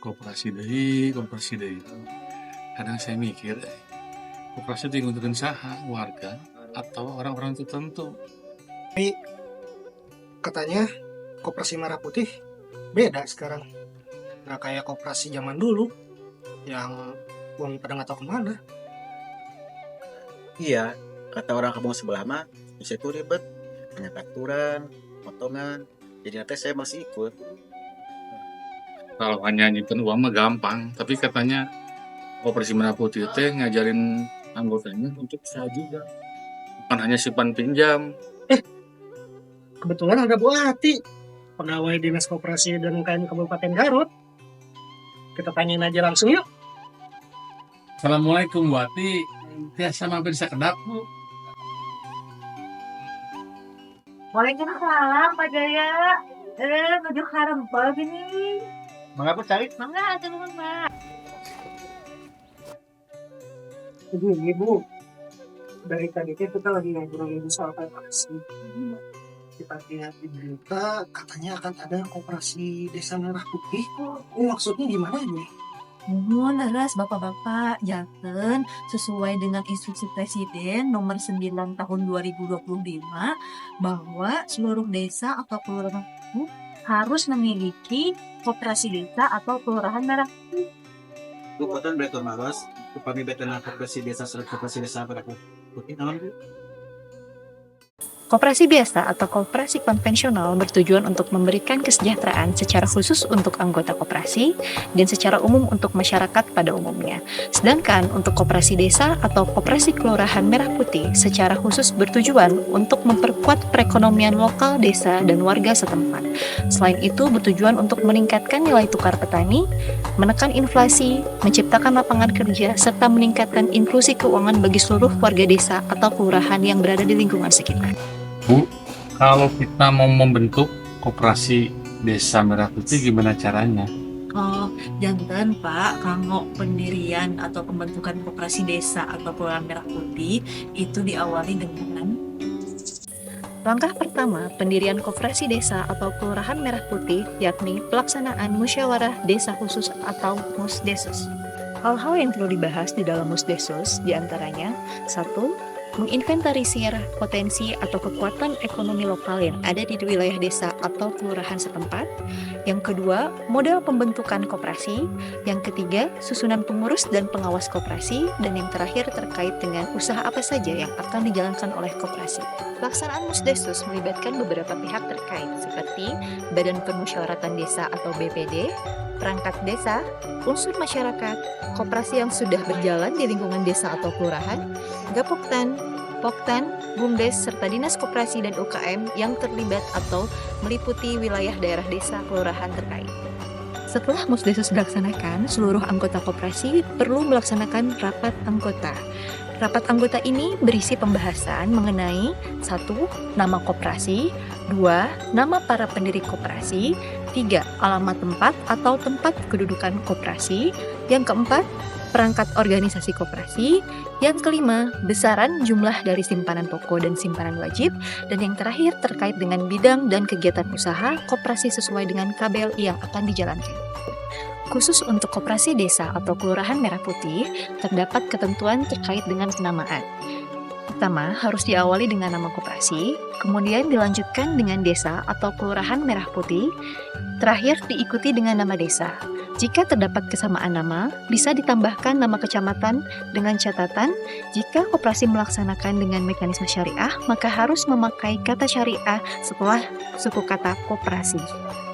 Koperasi deui. Kadang saya mikir, koperasi itu nguntutkeun saha, warga atau orang-orang tertentu. Katanya koperasi merah putih beda sekarang. Nggak kayak koperasi zaman dulu yang uang pada nggak tahu kemana. Iya, kata orang kampung sebelah mah, bisa itu ribet, banyak aturan, potongan. Jadi nanti saya masih ikut. Kalau hanya nyimpen uang mah gampang, tapi katanya koperasi merah putih teh ngajarin anggotanya untuk usaha juga. Bukan hanya simpan pinjam. Kebetulan ada Bu Ati, pegawai Dinas Koperasi dan UKM Kabupaten Garut. Kita tanyain aja langsung yuk. Assalamualaikum Bu Ati. Biasa mampir sekedap Bu. Waalaikumsalam Pak Jaya. Menuju Harempel gini. Mengapa cari? Mangga atuh nuhun Pak. Begini Bu, dari tadi kita lagi ngobrolin soal koperasi. Kita lihat di berita katanya akan ada koperasi desa merah putih. Ini maksudnya gimana ini? Nuhun leres Bapak-bapak, janten sesuai dengan instruksi Presiden nomor 9 tahun 2025 bahwa seluruh desa atau kelurahan harus memiliki koperasi desa atau kelurahan merah putih. Bukan betul malas, upami betul koperasi desa serta koperasi desa pada putih naon Bu? Koperasi biasa atau koperasi konvensional bertujuan untuk memberikan kesejahteraan secara khusus untuk anggota koperasi dan secara umum untuk masyarakat pada umumnya. Sedangkan untuk koperasi desa atau koperasi kelurahan merah putih secara khusus bertujuan untuk memperkuat perekonomian lokal desa dan warga setempat. Selain itu bertujuan untuk meningkatkan nilai tukar petani, menekan inflasi, menciptakan lapangan kerja, serta meningkatkan inklusi keuangan bagi seluruh warga desa atau kelurahan yang berada di lingkungan sekitar. Bu, kalau kita mau membentuk koperasi desa merah putih gimana caranya? Oh, janten Pak, kanggo pendirian atau pembentukan koperasi desa atau kelurahan merah putih itu diawali dengan Langkah pertama, pendirian koperasi desa atau kelurahan merah putih, yakni pelaksanaan musyawarah desa khusus atau Musdesus. Hal-hal yang perlu dibahas di dalam Musdesus diantaranya 1. Menginventarisir potensi atau kekuatan ekonomi lokal yang ada di wilayah desa atau kelurahan setempat. Yang kedua, model pembentukan koperasi. Yang ketiga, susunan pengurus dan pengawas koperasi. Dan yang terakhir terkait dengan usaha apa saja yang akan dijalankan oleh koperasi. Pelaksanaan Musdesus melibatkan beberapa pihak terkait seperti Badan Permusyawaratan Desa atau BPD, perangkat desa, unsur masyarakat, koperasi yang sudah berjalan di lingkungan desa atau kelurahan, Gapoktan, Poktan, Bumdes, serta Dinas Koperasi dan UKM yang terlibat atau meliputi wilayah daerah desa kelurahan terkait. Setelah Musdesus dilaksanakan, seluruh anggota koperasi perlu melaksanakan rapat anggota. Rapat anggota ini berisi pembahasan mengenai 1. Nama koperasi, 2. Nama para pendiri koperasi, 3. Alamat tempat atau tempat kedudukan koperasi, yang keempat, perangkat organisasi koperasi, yang kelima, besaran jumlah dari simpanan pokok dan simpanan wajib, dan yang terakhir terkait dengan bidang dan kegiatan usaha koperasi sesuai dengan KBLI yang akan dijalankan. Khusus untuk koperasi desa atau kelurahan merah putih, terdapat ketentuan terkait dengan penamaan. Pertama, harus diawali dengan nama koperasi, kemudian dilanjutkan dengan desa atau kelurahan merah putih, terakhir diikuti dengan nama desa. Jika terdapat kesamaan nama, bisa ditambahkan nama kecamatan dengan catatan jika koperasi melaksanakan dengan mekanisme syariah, maka harus memakai kata syariah setelah suku kata koperasi.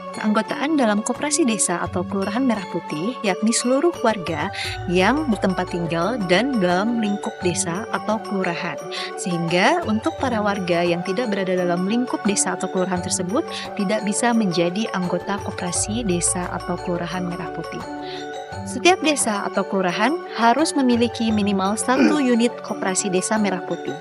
Keanggotaan dalam koperasi desa atau kelurahan merah putih yakni seluruh warga yang bertempat tinggal dan dalam lingkup desa atau kelurahan. Sehingga untuk para warga yang tidak berada dalam lingkup desa atau kelurahan tersebut tidak bisa menjadi anggota koperasi desa atau kelurahan merah putih. Setiap desa atau kelurahan harus memiliki minimal 1 unit koperasi desa merah putih.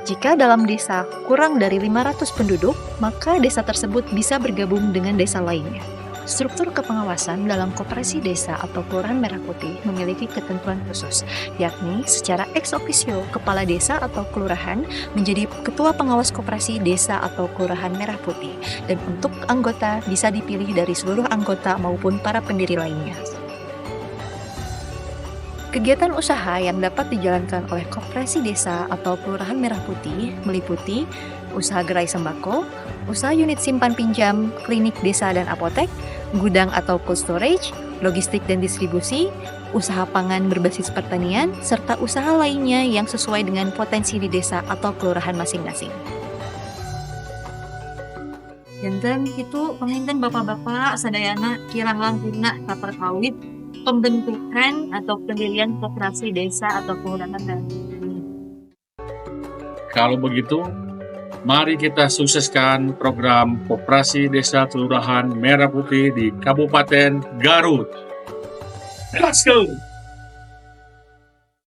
Jika dalam desa kurang dari 500 penduduk, maka desa tersebut bisa bergabung dengan desa lainnya. Struktur kepengawasan dalam koperasi desa atau kelurahan merah putih memiliki ketentuan khusus, yakni secara ex officio kepala desa atau kelurahan menjadi ketua pengawas koperasi desa atau kelurahan merah putih, dan untuk anggota bisa dipilih dari seluruh anggota maupun para pendiri lainnya. Kegiatan usaha yang dapat dijalankan oleh koperasi desa atau kelurahan merah putih meliputi usaha gerai sembako, usaha unit simpan pinjam, klinik desa dan apotek, gudang atau cold storage, logistik dan distribusi, usaha pangan berbasis pertanian, serta usaha lainnya yang sesuai dengan potensi di desa atau kelurahan masing-masing. Janten itu penginten bapak-bapak sadayana kirang langkungna kaperkawit pembentukan atau pendirian koperasi desa atau kelurahan. Kalau begitu, mari kita sukseskan program Koperasi Desa Kelurahan Merah Putih di Kabupaten Garut. Let's go!